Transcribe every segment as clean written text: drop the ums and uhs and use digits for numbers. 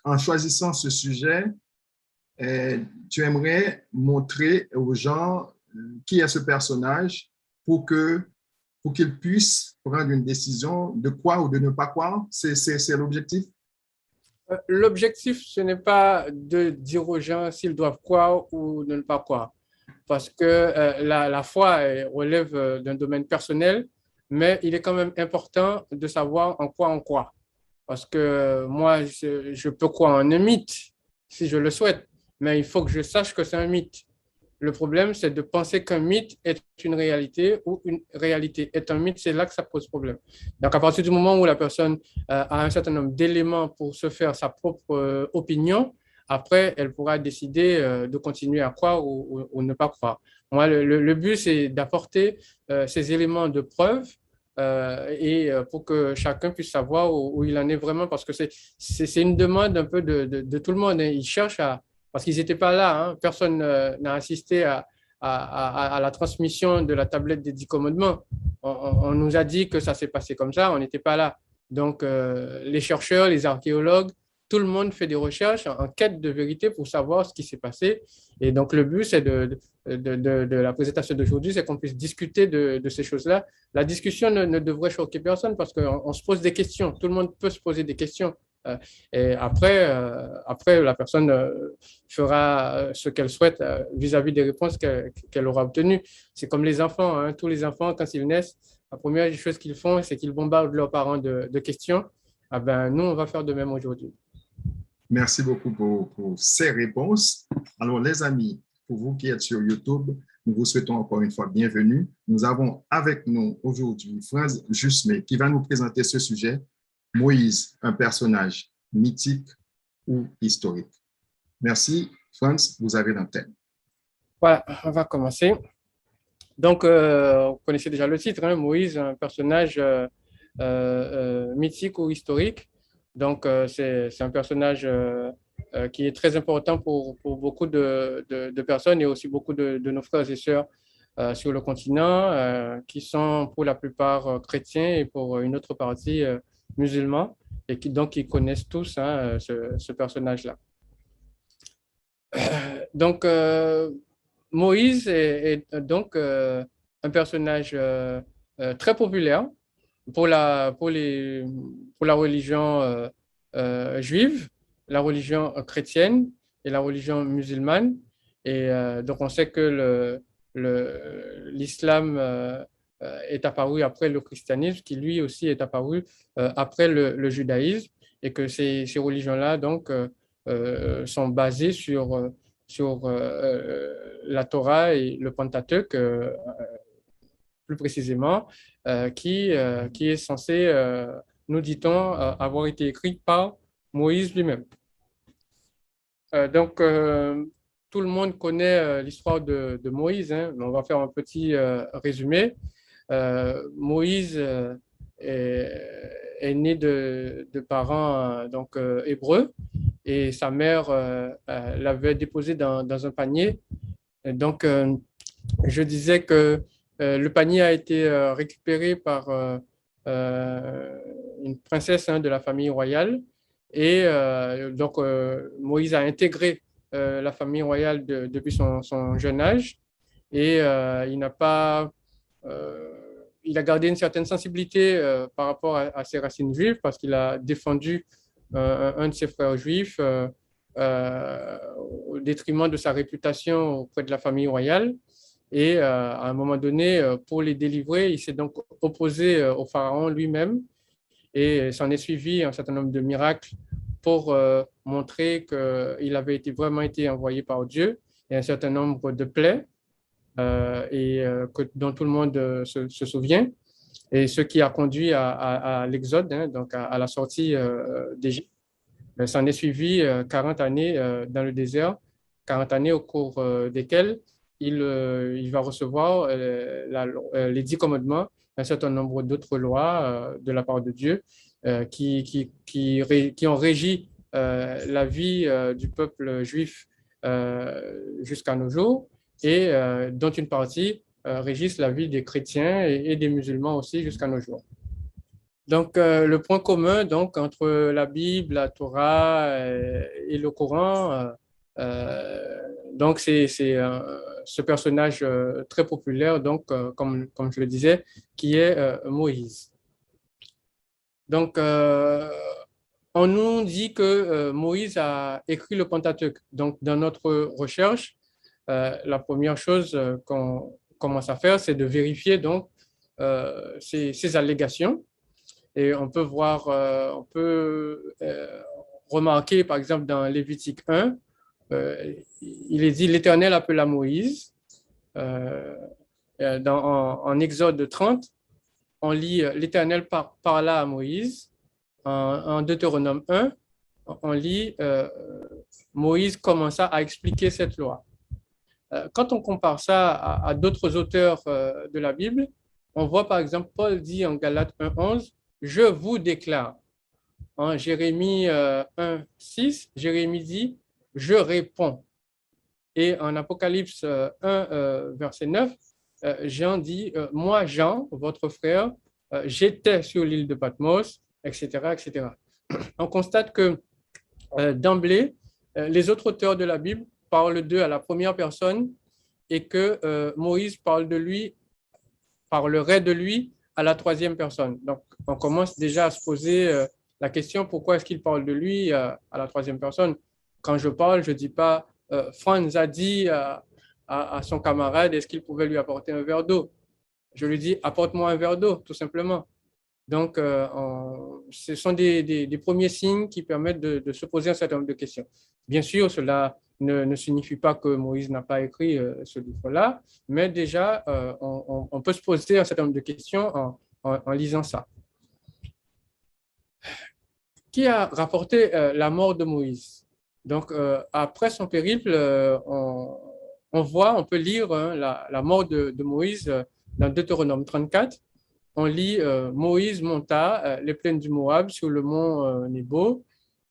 en choisissant ce sujet, tu aimerais montrer aux gens qui est ce personnage pour pour qu'ils puissent prendre une décision de croire ou de ne pas croire. C'est l'objectif. L'objectif, ce n'est pas de dire aux gens s'ils doivent croire ou ne pas croire, parce que la foi relève d'un domaine personnel, mais il est quand même important de savoir en quoi on croit. Parce que moi, je peux croire en un mythe si je le souhaite, mais il faut que je sache que c'est un mythe. Le problème, c'est de penser qu'un mythe est une réalité ou une réalité est un mythe, c'est là que ça pose problème. Donc, à partir du moment où la personne a un certain nombre d'éléments pour se faire sa propre opinion, après, elle pourra décider de continuer à croire ou ne pas croire. Moi, le but, c'est d'apporter ces éléments de preuve et pour que chacun puisse savoir où il en est vraiment, parce que c'est une demande un peu de tout le monde. Ils cherchent à, parce qu'ils n'étaient pas là, hein. Personne n'a assisté à la transmission de la tablette des 10 commandements. On nous a dit que ça s'est passé comme ça, on n'était pas là. Donc, les chercheurs, les archéologues, tout le monde fait des recherches en quête de vérité pour savoir ce qui s'est passé. Et donc, le but, c'est de la présentation d'aujourd'hui, c'est qu'on puisse discuter de ces choses-là. La discussion ne devrait choquer personne parce qu'on se pose des questions. Tout le monde peut se poser des questions. Et après, la personne fera ce qu'elle souhaite vis-à-vis des réponses qu'elle aura obtenues. C'est comme les enfants, hein. Tous les enfants, quand ils naissent, la première chose qu'ils font, c'est qu'ils bombardent leurs parents de questions. Ah ben, nous, on va faire de même aujourd'hui. Merci beaucoup pour ces réponses. Alors, les amis, pour vous qui êtes sur YouTube, nous vous souhaitons encore une fois bienvenue. Nous avons avec nous aujourd'hui Franz Jusmé qui va nous présenter ce sujet, Moïse, un personnage mythique ou historique. Merci. Franz, vous avez l'antenne. Voilà, on va commencer. Donc, vous connaissez déjà le titre, hein, Moïse, un personnage mythique ou historique. Donc, c'est un personnage qui est très important pour beaucoup de personnes et aussi beaucoup de nos frères et sœurs sur le continent, qui sont pour la plupart chrétiens et pour une autre partie musulmans, et donc qui connaissent tous, hein, ce personnage-là. Donc, Moïse est donc un personnage très populaire pour la religion juive, la religion chrétienne et la religion musulmane. Et donc, on sait que l'islam est apparu après le christianisme, qui lui aussi est apparu après le judaïsme, et que ces religions-là donc sont basées sur la Torah et le Pentateuque, plus précisément, qui est censé, nous dit-on, avoir été écrit par Moïse lui-même. Donc, tout le monde connaît l'histoire de Moïse, hein, mais on va faire un petit résumé. Moïse est né de parents donc, hébreux, et sa mère l'avait déposé dans un panier. Et donc, je disais que le panier a été récupéré par une princesse, hein, de la famille royale. Et donc, Moïse a intégré la famille royale depuis son jeune âge. Et il a gardé une certaine sensibilité par rapport à ses racines juives, parce qu'il a défendu un de ses frères juifs au détriment de sa réputation auprès de la famille royale. Et à un moment donné, pour les délivrer, il s'est donc opposé au pharaon lui-même, et s'en est suivi un certain nombre de miracles pour montrer qu'il avait vraiment été envoyé par Dieu, et un certain nombre de plaies dont tout le monde se souvient, et ce qui a conduit à l'exode, hein, donc à la sortie d'Égypte. S'en est suivi 40 années dans le désert, 40 années au cours desquelles il va recevoir les 10 commandements, un certain nombre d'autres lois de la part de Dieu qui ont régi la vie du peuple juif jusqu'à nos jours, et dont une partie régissent la vie des chrétiens et des musulmans aussi jusqu'à nos jours. Donc, le point commun donc, entre la Bible, la Torah et le Coran, donc c'est ce personnage très populaire, donc, comme je le disais, qui est Moïse. Donc, on nous dit que Moïse a écrit le Pentateuque. Donc, dans notre recherche, la première chose qu'on commence à faire, c'est de vérifier donc ces allégations. Et on peut voir, on peut remarquer, par exemple, dans Lévitique 1, il est dit l'Éternel appela Moïse. En Exode 30, on lit l'Éternel parla à Moïse. En Deutéronome 1, on lit Moïse commença à expliquer cette loi. Quand on compare ça à d'autres auteurs de la Bible, on voit par exemple Paul dit en Galates 1:11, je vous déclare. En Jérémie 1:6, Jérémie dit, je réponds. Et en Apocalypse 1, verset 9, Jean dit, moi, Jean, votre frère, j'étais sur l'île de Patmos, etc., etc. On constate que d'emblée, les autres auteurs de la Bible parlent d'eux à la première personne et que Moïse parlerait de lui à la troisième personne. Donc, on commence déjà à se poser la question, pourquoi est-ce qu'il parle de lui à la troisième personne? Quand je parle, je ne dis pas, Franz a dit à son camarade, est-ce qu'il pouvait lui apporter un verre d'eau? Je lui dis, apporte-moi un verre d'eau, tout simplement. Donc, ce sont des premiers signes qui permettent de se poser un certain nombre de questions. Bien sûr, cela ne signifie pas que Moïse n'a pas écrit ce livre-là, mais déjà, on peut se poser un certain nombre de questions en lisant ça. Qui a rapporté la mort de Moïse? Donc, après son périple, on peut lire la mort de Moïse dans Deutéronome 34. On lit Moïse monta les plaines du Moab sur le mont Nebo,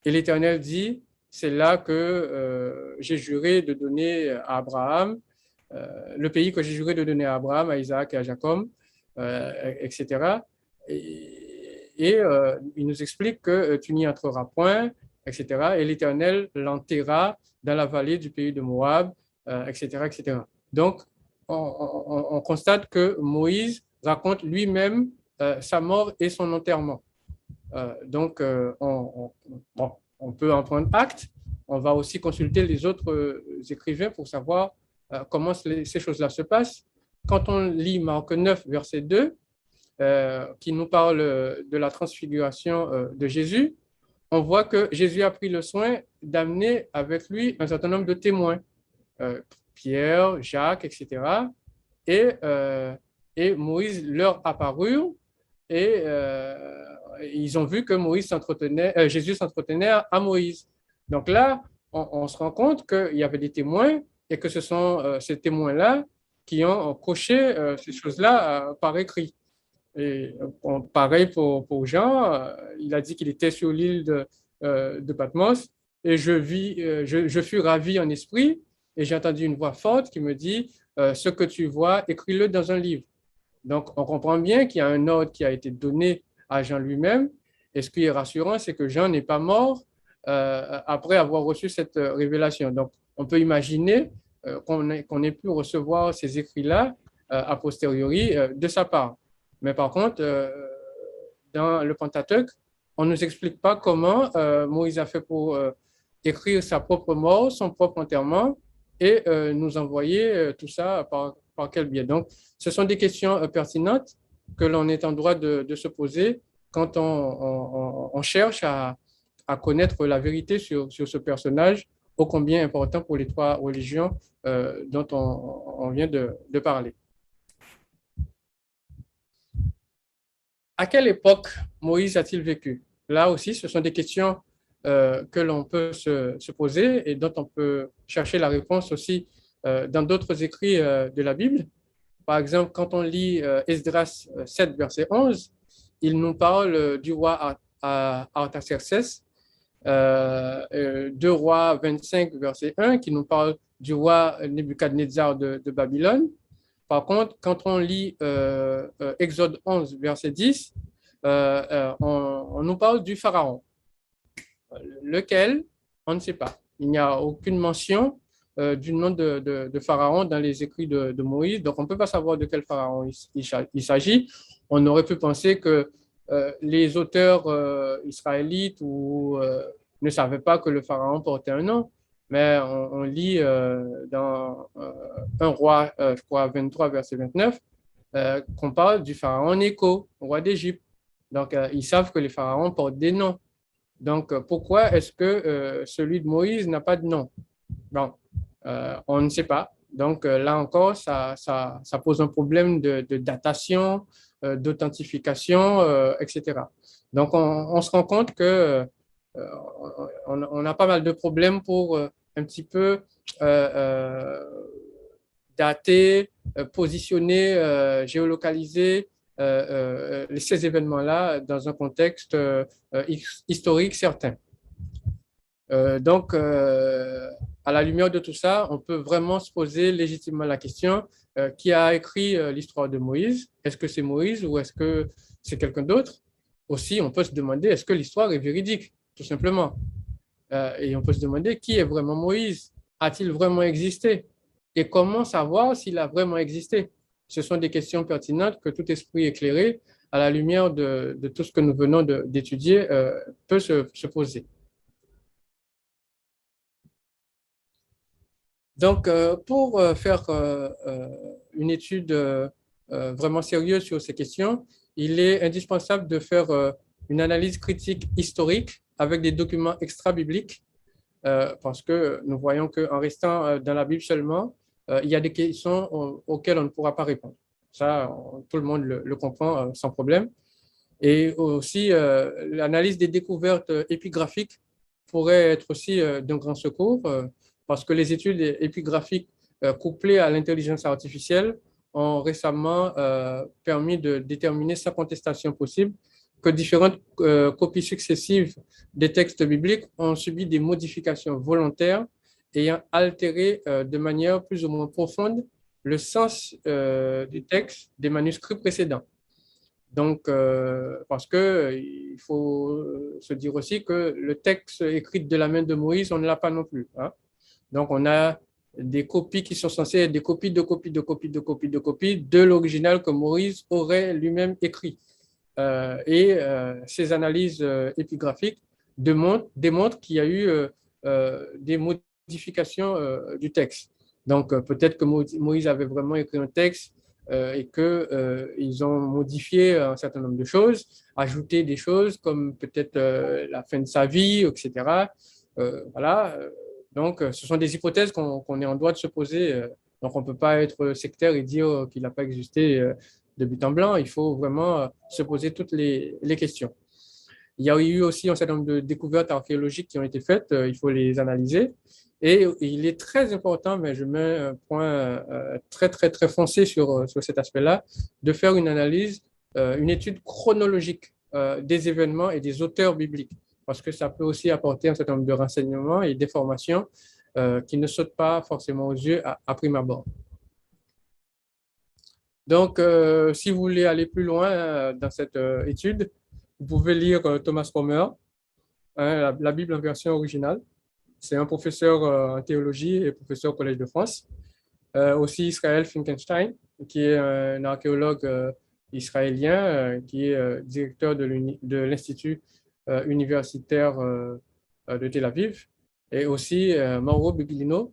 et l'Éternel dit, c'est là que j'ai juré de donner à Abraham, le pays que j'ai juré de donner à Abraham, à Isaac et à Jacob, etc. Et il nous explique que tu n'y entreras point, etc. Et l'Éternel l'enterra dans la vallée du pays de Moab, etc., etc. Donc, on constate que Moïse raconte lui-même sa mort et son enterrement. Donc, on peut en prendre acte. On va aussi consulter les autres écrivains pour savoir comment ces choses-là se passent. Quand on lit Marc 9, verset 2, qui nous parle de la transfiguration de Jésus, on voit que Jésus a pris le soin d'amener avec lui un certain nombre de témoins, Pierre, Jacques, etc. Et Moïse leur apparut et ils ont vu que Jésus s'entretenait à Moïse. Donc là, on se rend compte qu'il y avait des témoins et que ce sont ces témoins-là qui ont coché ces choses-là par écrit. Et pareil pour Jean, il a dit qu'il était sur l'île de Patmos et je fus ravi en esprit et j'ai entendu une voix forte qui me dit ce que tu vois, écris-le dans un livre. Donc, on comprend bien qu'il y a un ordre qui a été donné à Jean lui-même. Et ce qui est rassurant, c'est que Jean n'est pas mort après avoir reçu cette révélation. Donc, on peut imaginer qu'on ait pu recevoir ces écrits-là a posteriori de sa part. Mais par contre, dans le Pentateuque, on ne nous explique pas comment Moïse a fait pour écrire sa propre mort, son propre enterrement et nous envoyer tout ça par quel biais. Donc, ce sont des questions pertinentes que l'on est en droit de se poser quand on cherche à connaître la vérité sur ce personnage ô combien important pour les trois religions dont on vient de parler. À quelle époque Moïse a-t-il vécu? Là aussi, ce sont des questions que l'on peut se poser et dont on peut chercher la réponse aussi dans d'autres écrits de la Bible. Par exemple, quand on lit Esdras 7, verset 11, il nous parle du roi Artaxerxès, 2 Rois 25, verset 1, qui nous parle du roi Nebuchadnezzar de Babylone. Par contre, quand on lit Exode 11, verset 10, on nous parle du pharaon, lequel on ne sait pas. Il n'y a aucune mention du nom de pharaon dans les écrits de Moïse, donc on ne peut pas savoir de quel pharaon il s'agit. On aurait pu penser que les auteurs israélites ne savaient pas que le pharaon portait un nom, mais on lit dans 1 roi, je crois, 23, verset 29, qu'on parle du pharaon Nécho, roi d'Égypte. Donc, ils savent que les pharaons portent des noms. Donc, pourquoi est-ce que celui de Moïse n'a pas de nom? Bon, on ne sait pas. Donc, là encore, ça pose un problème de datation, d'authentification, etc. Donc, on se rend compte que on a pas mal de problèmes pour un petit peu dater, positionner, géolocaliser ces événements-là dans un contexte historique certain. Donc, à la lumière de tout ça, on peut vraiment se poser légitimement la question qui a écrit l'histoire de Moïse? Est-ce que c'est Moïse ou est-ce que c'est quelqu'un d'autre? Aussi, on peut se demander est-ce que l'histoire est véridique, tout simplement. Et on peut se demander qui est vraiment Moïse? A-t-il vraiment existé? Et comment savoir s'il a vraiment existé? Ce sont des questions pertinentes que tout esprit éclairé, à la lumière de tout ce que nous venons d'étudier, peut se poser. Donc, pour faire une étude vraiment sérieuse sur ces questions, il est indispensable de faire une analyse critique historique avec des documents extra-bibliques, parce que nous voyons qu'en restant dans la Bible seulement, il y a des questions auxquelles on ne pourra pas répondre. Ça, tout le monde le comprend sans problème. Et aussi, l'analyse des découvertes épigraphiques pourrait être aussi d'un grand secours, parce que les études épigraphiques couplées à l'intelligence artificielle ont récemment permis de déterminer sans contestation possible que différentes copies successives des textes bibliques ont subi des modifications volontaires ayant altéré de manière plus ou moins profonde le sens du texte des manuscrits précédents. Donc, parce qu'il faut se dire aussi que le texte écrit de la main de Moïse, on ne l'a pas non plus. Hein. Donc, on a des copies qui sont censées être des copies de copies de copies de copies de copies de l'original que Moïse aurait lui-même écrit. Ces analyses épigraphiques démontrent qu'il y a eu des modifications du texte. Donc, peut-être que Moïse avait vraiment écrit un texte et qu'ils ont modifié un certain nombre de choses, ajouté des choses comme peut-être la fin de sa vie, etc. Voilà. Donc, ce sont des hypothèses qu'on est en droit de se poser. Donc, on ne peut pas être sectaire et dire qu'il n'a pas existé de but en blanc. Il faut vraiment se poser toutes les questions. Il y a eu aussi un certain nombre de découvertes archéologiques qui ont été faites. Il faut les analyser. Et il est très important, mais je mets un point très, très, très foncé sur cet aspect-là, de faire une analyse, une étude chronologique des événements et des auteurs bibliques, parce que ça peut aussi apporter un certain nombre de renseignements et d'informations qui ne sautent pas forcément aux yeux à prime abord. Donc, si vous voulez aller plus loin dans cette étude, vous pouvez lire Thomas Romer, hein, la Bible en version originale. C'est un professeur en théologie et professeur au Collège de France. Aussi Israël Finkelstein, qui est un archéologue israélien, qui est directeur de l'Institut universitaire de Tel Aviv. Et aussi Mauro Buglino,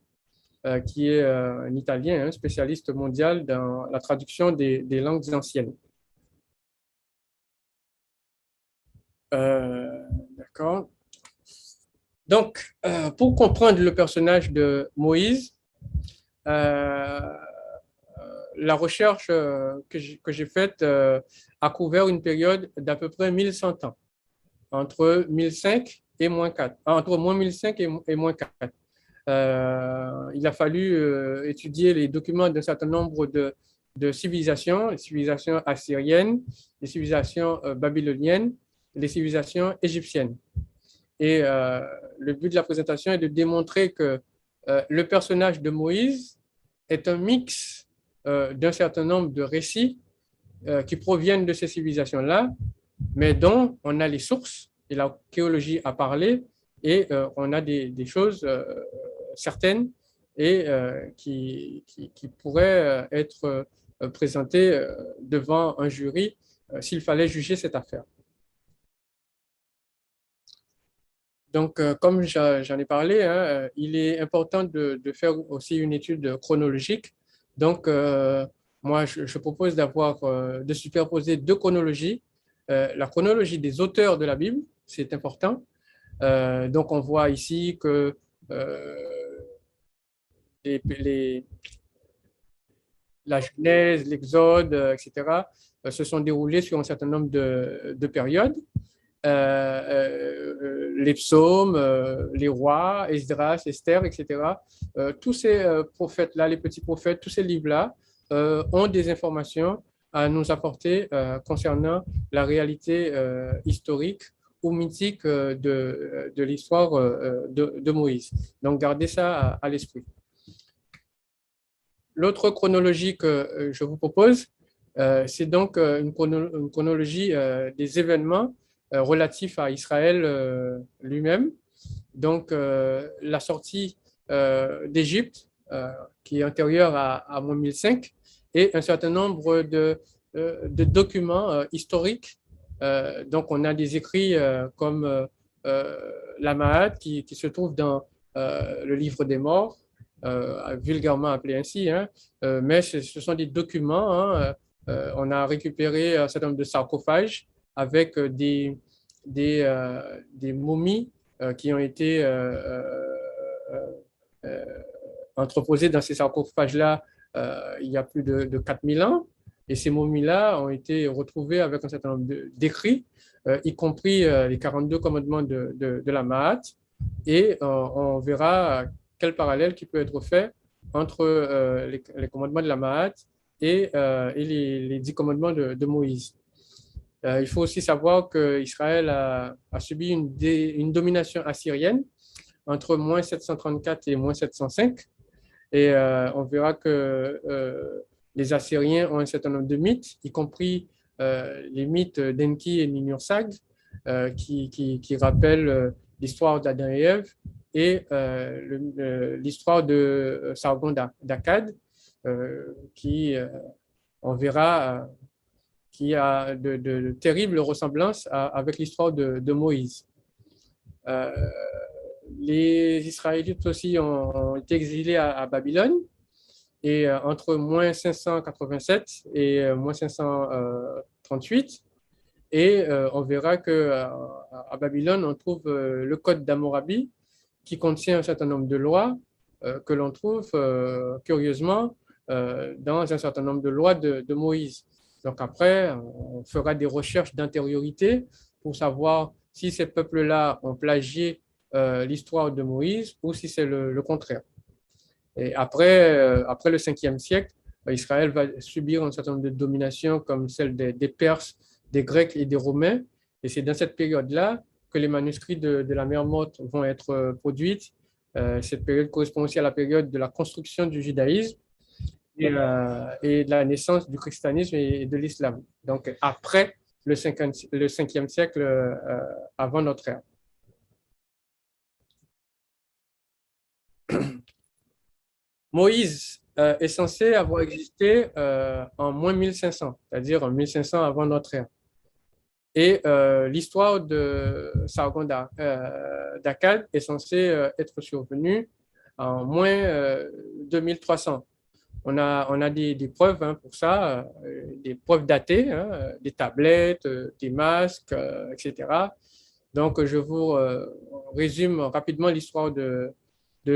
qui est un Italien, un spécialiste mondial dans la traduction des langues anciennes. D'accord. Donc, pour comprendre le personnage de Moïse, la recherche que j'ai faite a couvert une période d'à peu près 1100 ans, entre 1005 et moins 4, entre moins 1005 et moins 4. Il a fallu étudier les documents d'un certain nombre de civilisations, les civilisations assyriennes, les civilisations babyloniennes, les civilisations égyptiennes. Et le but de la présentation est de démontrer que le personnage de Moïse est un mix d'un certain nombre de récits qui proviennent de ces civilisations-là mais dont on a les sources, et l'archéologie a parlé, et on a des choses certaines et qui pourraient être présentées devant un jury s'il fallait juger cette affaire. Donc, comme j'en ai parlé, hein, il est important de faire aussi une étude chronologique. Donc, moi, je propose de superposer deux chronologies. La chronologie des auteurs de la Bible, c'est important. Donc, on voit ici que les, la Genèse, l'Exode, etc., se sont déroulés sur un certain nombre de périodes. Les psaumes, les rois, Esdras, Esther, etc. Tous ces prophètes-là, les petits prophètes, tous ces livres-là ont des informations à nous apporter concernant la réalité historique ou mythique de l'histoire de Moïse. Donc, gardez ça à l'esprit. L'autre chronologie que je vous propose, c'est donc une chronologie des événements relatifs à Israël lui-même. Donc, la sortie d'Égypte, qui est antérieure à moins 1005, et un certain nombre de documents historiques. Donc, on a des écrits comme la Mahat, qui se trouve dans le livre des morts, vulgairement appelé ainsi, hein, mais ce sont des documents. Hein, on a récupéré un certain nombre de sarcophages avec des momies qui ont été entreposées dans ces sarcophages-là il y a plus de 4000 ans. Et ces momies-là ont été retrouvées avec un certain nombre d'écrits, y compris les 42 commandements de la Mahat. Et on verra quel parallèle qui peut être fait entre les commandements de la Mahat et les 10 commandements de Moïse. Il faut aussi savoir qu'Israël a subi une domination assyrienne entre moins 734 et moins 705. Et on verra que les Assyriens ont un certain nombre de mythes, y compris les mythes d'Enki et Ninursag, qui rappellent l'histoire d'Adam et Ève et l'histoire de Sargon d'Akkad, qui, on verra, qui a de terribles ressemblances avec l'histoire de Moïse. Les Israélites aussi ont été exilés à Babylone, et entre moins 587 et moins 538. Et on verra qu'à Babylone, on trouve le Code d'Hammurabi, qui contient un certain nombre de lois que l'on trouve curieusement dans un certain nombre de lois de Moïse. Donc après, on fera des recherches d'antériorité pour savoir si ces peuples-là ont plagié l'histoire de Moïse ou si c'est le contraire. Et après le 5e siècle, Israël va subir un certain nombre de dominations comme celle des Perses, des Grecs et des Romains. Et c'est dans cette période-là que les manuscrits de la mer Morte vont être produits. Cette période correspond aussi à la période de la construction du judaïsme et de la naissance du christianisme et de l'islam. Donc après le 5e siècle avant notre ère. Moïse est censé avoir existé en moins 1500, c'est-à-dire en 1500 avant notre ère. Et l'histoire de Sargon d'Akkad est censée être survenue en moins 2300. On a des preuves pour ça, des preuves datées, hein, des tablettes, des masques, etc. Donc, je vous résume rapidement l'histoire de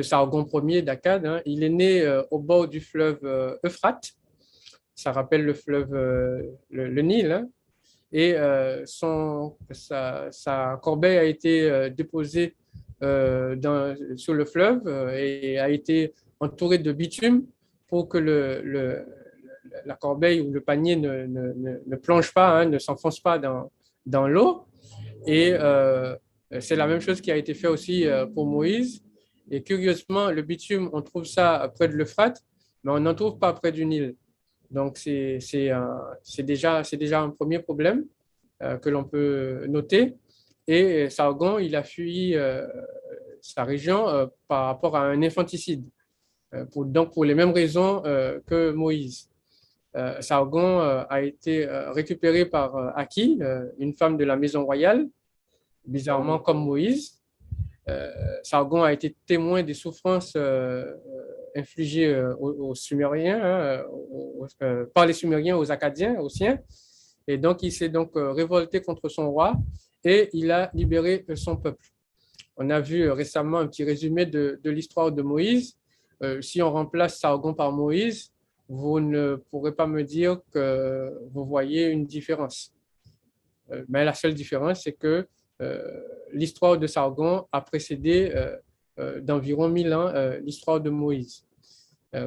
Sargon Ier d'Akkad. Hein. Il est né au bord du fleuve Euphrate. Ça rappelle le fleuve, le Nil. Hein. Et sa corbeille a été déposée sur le fleuve et a été entourée de bitume pour que la corbeille ou le panier ne plonge pas, hein, ne s'enfonce pas dans l'eau. Et c'est la même chose qui a été fait aussi pour Moïse. Et curieusement, le bitume, on trouve ça près de l'Euphrate, mais on n'en trouve pas près du Nil. Donc, c'est déjà un premier problème. que l'on peut noter. Et Sargon, il a fui sa région par rapport à un infanticide, donc pour les mêmes raisons que Moïse. Sargon a été récupéré par Aki, une femme de la maison royale, bizarrement comme Moïse. Sargon a été témoin des souffrances infligées aux Sumériens, par les Sumériens aux Akkadiens, aux siens. Et donc, il s'est donc révolté contre son roi et il a libéré son peuple. On a vu récemment un petit résumé de l'histoire de Moïse. Si on remplace Sargon par Moïse, vous ne pourrez pas me dire que vous voyez une différence. Mais la seule différence, c'est que l'histoire de Sargon a précédé d'environ 1000 ans l'histoire de Moïse.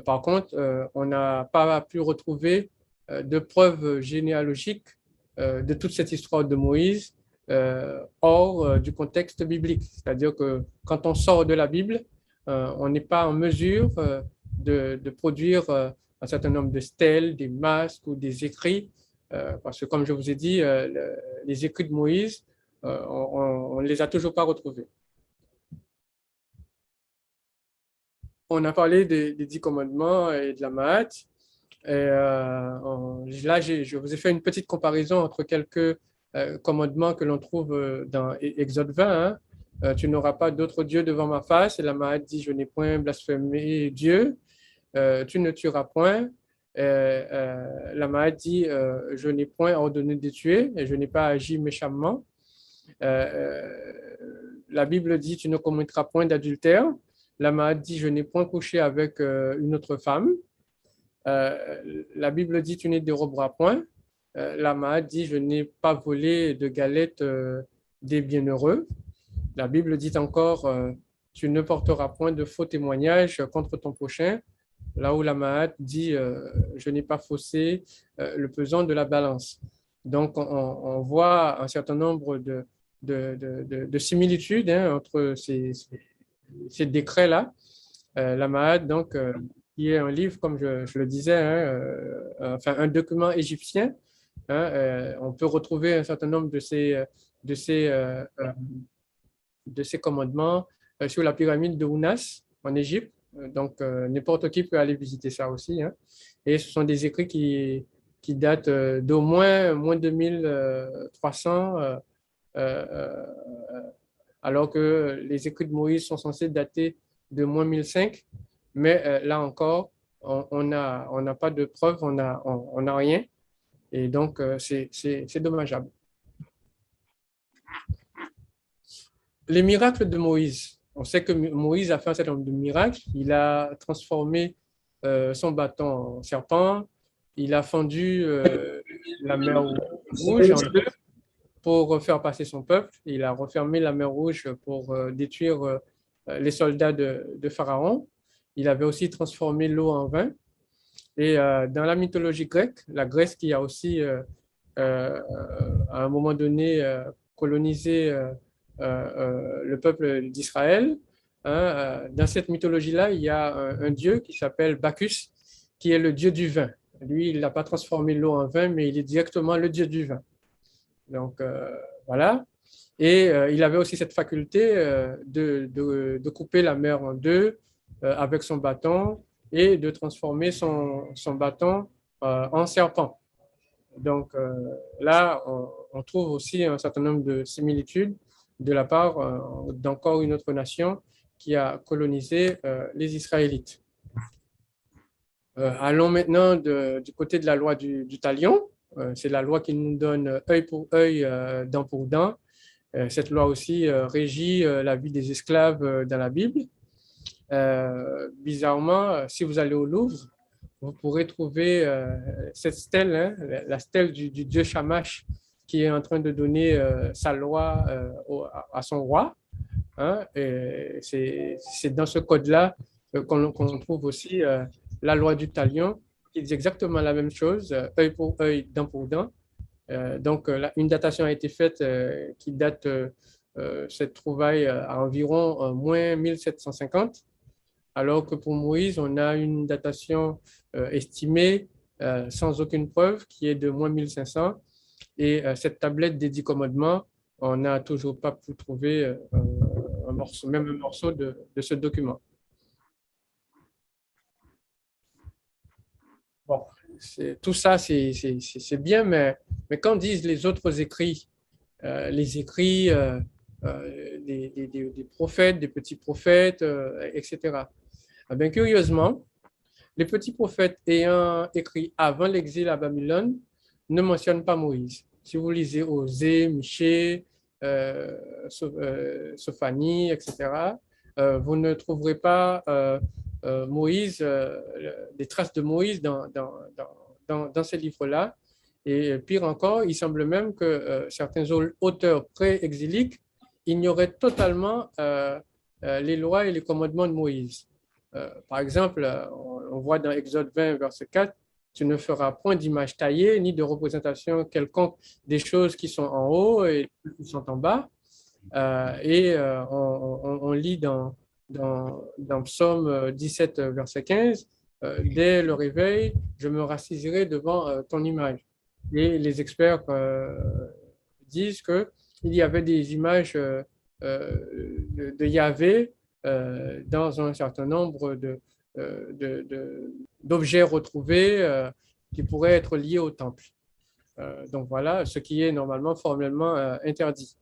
Par contre, on n'a pas pu retrouver de preuves généalogiques de toute cette histoire de Moïse hors du contexte biblique. C'est-à-dire que quand on sort de la Bible, on n'est pas en mesure de produire un certain nombre de stèles, des masques ou des écrits, parce que comme je vous ai dit, les écrits de Moïse, on ne les a toujours pas retrouvés. On a parlé des 10 commandements et de la Mahat. Là, je vous ai fait une petite comparaison entre quelques commandements que l'on trouve dans Exode 20. Tu n'auras pas d'autre Dieu devant ma face. Et la Mahat dit, je n'ai point blasphémé Dieu. Tu ne tueras point. La Mahat dit, je n'ai point ordonné de tuer et je n'ai pas agi méchamment. La Bible dit, tu ne commettras point d'adultère. La Mahat dit, je n'ai point couché avec une autre femme. La Bible dit, tu ne déroberas point. La Mahat dit, je n'ai pas volé de galettes des bienheureux. La Bible dit encore, tu ne porteras point de faux témoignages contre ton prochain. Là où la Mahat dit, je n'ai pas faussé le pesant de la balance. Donc, on voit un certain nombre de similitudes entre ces décrets-là. La Mahat, donc, qui est un livre, comme je le disais, enfin un document égyptien. On peut retrouver un certain nombre de ces commandements sur la pyramide de Ounas en Égypte. Donc, n'importe qui peut aller visiter ça aussi. Et ce sont des écrits qui datent d'au moins 2300, alors que les écrits de Moïse sont censés dater de moins 1005. Mais là encore, on n'a pas de preuves, on n'a rien. Et donc, c'est dommageable. Les miracles de Moïse. On sait que Moïse a fait un certain nombre de miracles. Il a transformé son bâton en serpent. Il a fendu la mer Rouge en deux pour faire passer son peuple. Il a refermé la mer Rouge pour détruire les soldats de Pharaon. Il avait aussi transformé l'eau en vin. Et dans la mythologie grecque, la Grèce qui a aussi, à un moment donné, colonisé le peuple d'Israël, dans cette mythologie-là, il y a un dieu qui s'appelle Bacchus, qui est le dieu du vin. Lui, il n'a pas transformé l'eau en vin, mais il est directement le dieu du vin. Donc, voilà. Et il avait aussi cette faculté de couper la mer en deux avec son bâton et de transformer son bâton en serpent. Donc là, on trouve aussi un certain nombre de similitudes de la part d'encore une autre nation qui a colonisé les Israélites. Allons maintenant du côté de la loi du talion. C'est la loi qui nous donne œil pour œil, dent pour dent. Cette loi aussi régit la vie des esclaves dans la Bible. Bizarrement, si vous allez au Louvre, vous pourrez trouver cette stèle, la stèle du dieu Shamash, qui est en train de donner sa loi à son roi. Et c'est dans ce code-là qu'on trouve aussi la loi du talion, qui dit exactement la même chose, œil pour œil, dent pour dent. Donc, une datation a été faite qui date cette trouvaille à environ moins 1750, alors que pour Moïse, on a une datation estimée sans aucune preuve qui est de moins 1500. Et cette tablette des 10 commandements, on n'a toujours pas pu trouver un morceau, même un morceau de ce document. Bon, tout ça, c'est bien, mais quand disent les autres écrits, les écrits des prophètes, des petits prophètes, etc. Eh bien, curieusement, les petits prophètes ayant écrit avant l'exil à Babylone ne mentionnent pas Moïse. Si vous lisez Osée, Michée, Sophanie, etc., vous ne trouverez pas Moïse, des traces de Moïse dans ces livres-là. Et pire encore, il semble même que certains auteurs pré-exiliques ignoraient totalement les lois et les commandements de Moïse. Par exemple, on voit dans Exode 20, verset 4, tu ne feras point d'image taillée ni de représentation quelconque des choses qui sont en haut et qui sont en bas. On lit dans Psaume 17, verset 15, dès le réveil, je me rassasirai devant ton image. Et les experts disent qu'il y avait des images de Yahvé dans un certain nombre d'objets retrouvés qui pourraient être liés au temple. Donc voilà, ce qui est normalement formellement interdit.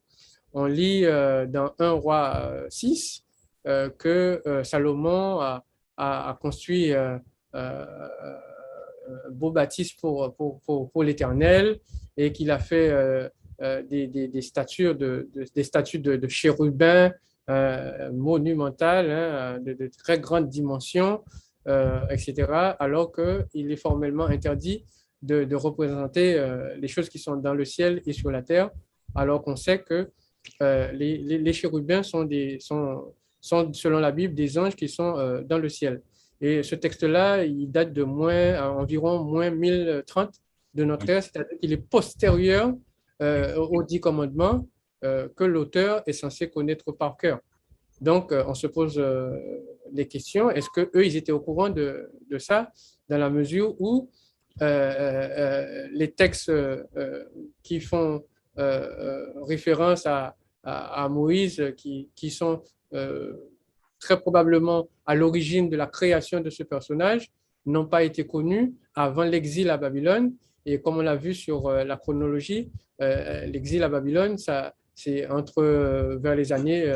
On lit dans 1 Roi 6 que Salomon a construit un beau bâtisse pour l'Éternel et qu'il a fait des statues de chérubins monumentales, hein, de très grandes dimensions, etc., alors qu'il est formellement interdit de représenter les choses qui sont dans le ciel et sur la terre, alors qu'on sait que les chérubins sont, selon la Bible, des anges qui sont dans le ciel. Et ce texte-là, il date de environ moins 1030 de notre ère, c'est-à-dire qu'il est postérieur aux 10 commandements que l'auteur est censé connaître par cœur. Donc, on se pose les questions, est-ce qu'eux, ils étaient au courant de ça, dans la mesure où les textes qui font référence à Moïse, qui sont très probablement à l'origine de la création de ce personnage, n'ont pas été connus avant l'exil à Babylone. Et comme on l'a vu sur la chronologie, l'exil à Babylone, c'est vers les années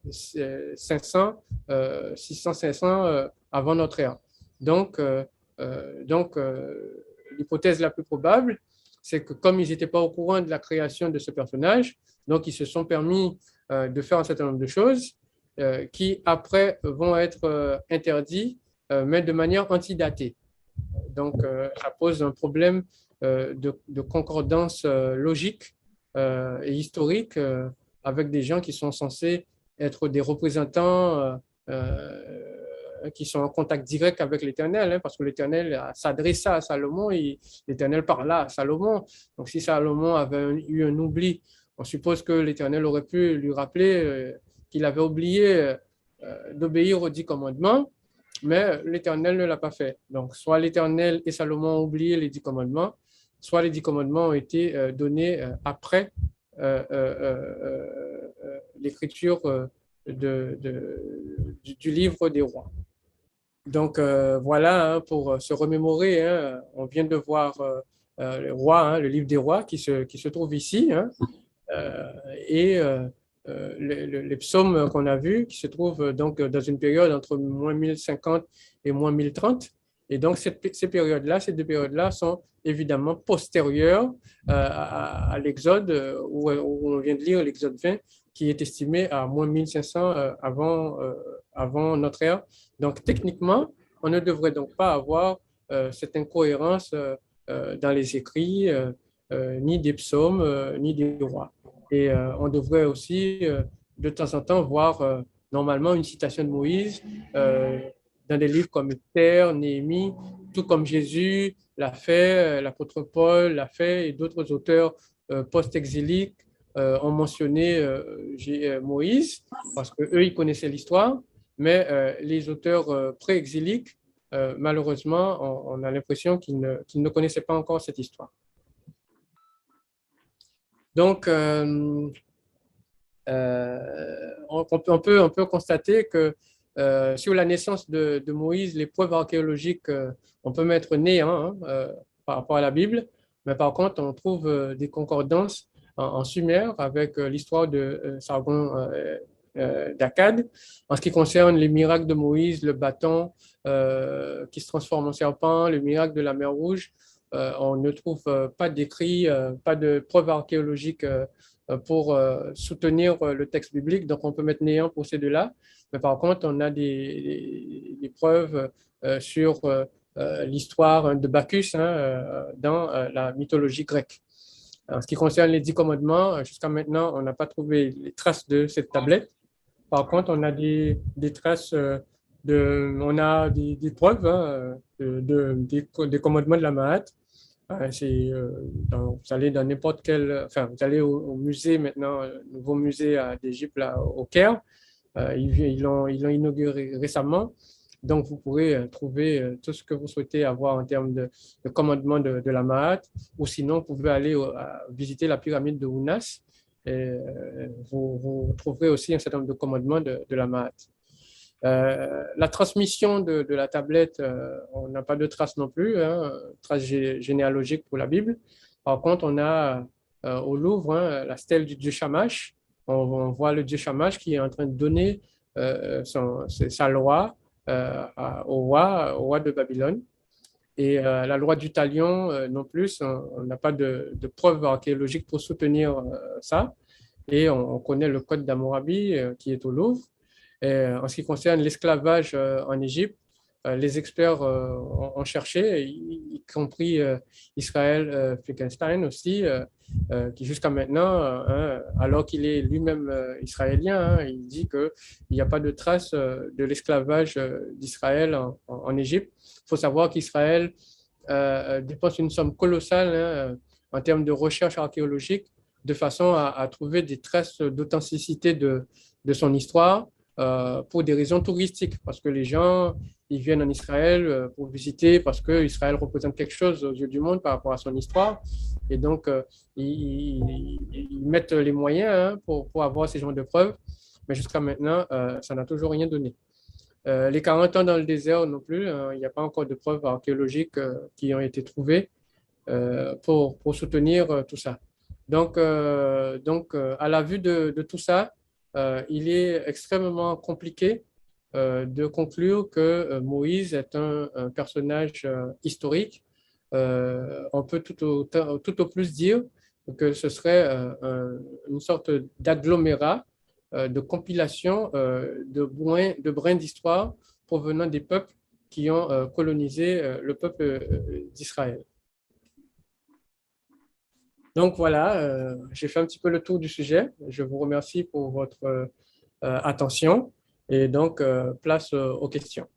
500, 600, 500 avant notre ère. Donc l'hypothèse la plus probable, c'est que comme ils n'étaient pas au courant de la création de ce personnage, donc ils se sont permis de faire un certain nombre de choses qui après vont être interdits, mais de manière antidatée. Donc ça pose un problème de concordance logique et historique avec des gens qui sont censés être des représentants qui sont en contact direct avec l'Éternel, hein, parce que l'Éternel s'adressa à Salomon et l'Éternel parla à Salomon. Donc, si Salomon avait eu un oubli, on suppose que l'Éternel aurait pu lui rappeler qu'il avait oublié d'obéir aux 10 commandements, mais l'Éternel ne l'a pas fait. Donc, soit l'Éternel et Salomon ont oublié les 10 commandements, soit les 10 commandements ont été donnés après l'écriture du livre des rois. Donc voilà, hein, pour se remémorer, hein, on vient de voir le roi, hein, le livre des rois qui se trouve ici, hein, et les psaumes qu'on a vus qui se trouvent donc dans une période entre moins 1050 et moins 1030. Et donc ces deux périodes-là sont évidemment postérieures à l'Exode, où on vient de lire l'Exode 20, qui est estimé à moins 1500 avant notre ère. Donc, techniquement, on ne devrait donc pas avoir cette incohérence dans les écrits, ni des psaumes, ni des rois. Et on devrait aussi, de temps en temps, voir normalement une citation de Moïse dans des livres comme Esther, Néhémie, tout comme Jésus l'a fait, l'apôtre Paul l'a fait, et d'autres auteurs post-exiliques ont mentionné Moïse, parce qu'eux, ils connaissaient l'histoire, mais les auteurs pré-exiliques, malheureusement, on a l'impression qu'ils ne connaissaient pas encore cette histoire. Donc, on peut constater que sur la naissance de Moïse, les preuves archéologiques, on peut mettre néant par rapport à la Bible, mais par contre, on trouve des concordances en Sumer avec l'histoire de Sargon d'Akkad. En ce qui concerne les miracles de Moïse, le bâton qui se transforme en serpent, le miracle de la mer Rouge, on ne trouve pas d'écrit, pas de preuves archéologiques pour soutenir le texte biblique. Donc, on peut mettre néant pour ces deux-là. Mais par contre, on a des preuves sur l'histoire de Bacchus dans la mythologie grecque. En ce qui concerne les 10 commandements, jusqu'à maintenant, on n'a pas trouvé les traces de cette tablette. Par contre, on a des traces on a des preuves des commandements de la Mahat. Vous allez dans n'importe quel, enfin, vous allez au musée maintenant, nouveau musée d'Égypte là, au Caire. Ils l'ont inauguré récemment. Donc, vous pourrez trouver tout ce que vous souhaitez avoir en termes de commandement de la Mahat. Ou sinon, vous pouvez aller visiter la pyramide de Ounas. Et vous trouverez aussi un certain nombre de commandements de la Mahat. La transmission de la tablette, on n'a pas de traces non plus, traces généalogiques pour la Bible. Par contre, on a au Louvre la stèle du dieu Shamash. On voit le dieu Shamash qui est en train de donner sa loi au roi de Babylone. Et la loi du talion non plus, on n'a pas de preuves archéologiques pour soutenir ça. Et on connaît le code d'Hammurabi qui est au Louvre. Et en ce qui concerne l'esclavage en Égypte, les experts ont cherché, y compris Israël Finkelstein aussi, qui jusqu'à maintenant, alors qu'il est lui-même israélien, il dit qu'il n'y a pas de trace de l'esclavage d'Israël en Égypte. Il faut savoir qu'Israël dépense une somme colossale en termes de recherche archéologique de façon à trouver des traces d'authenticité de son histoire. Pour des raisons touristiques, parce que les gens, ils viennent en Israël pour visiter, parce que Israël représente quelque chose aux yeux du monde par rapport à son histoire. Et donc, ils mettent les moyens pour avoir ces genres de preuves. Mais jusqu'à maintenant, ça n'a toujours rien donné. Les 40 ans dans le désert non plus, il n'y a pas encore de preuves archéologiques qui ont été trouvées pour soutenir tout ça. Donc, à la vue de tout ça, il est extrêmement compliqué de conclure que Moïse est un personnage historique. On peut tout au plus dire que ce serait une sorte d'agglomérat, de compilation de brins d'histoire provenant des peuples qui ont colonisé le peuple d'Israël. Donc voilà, j'ai fait un petit peu le tour du sujet. Je vous remercie pour votre attention et donc place aux questions.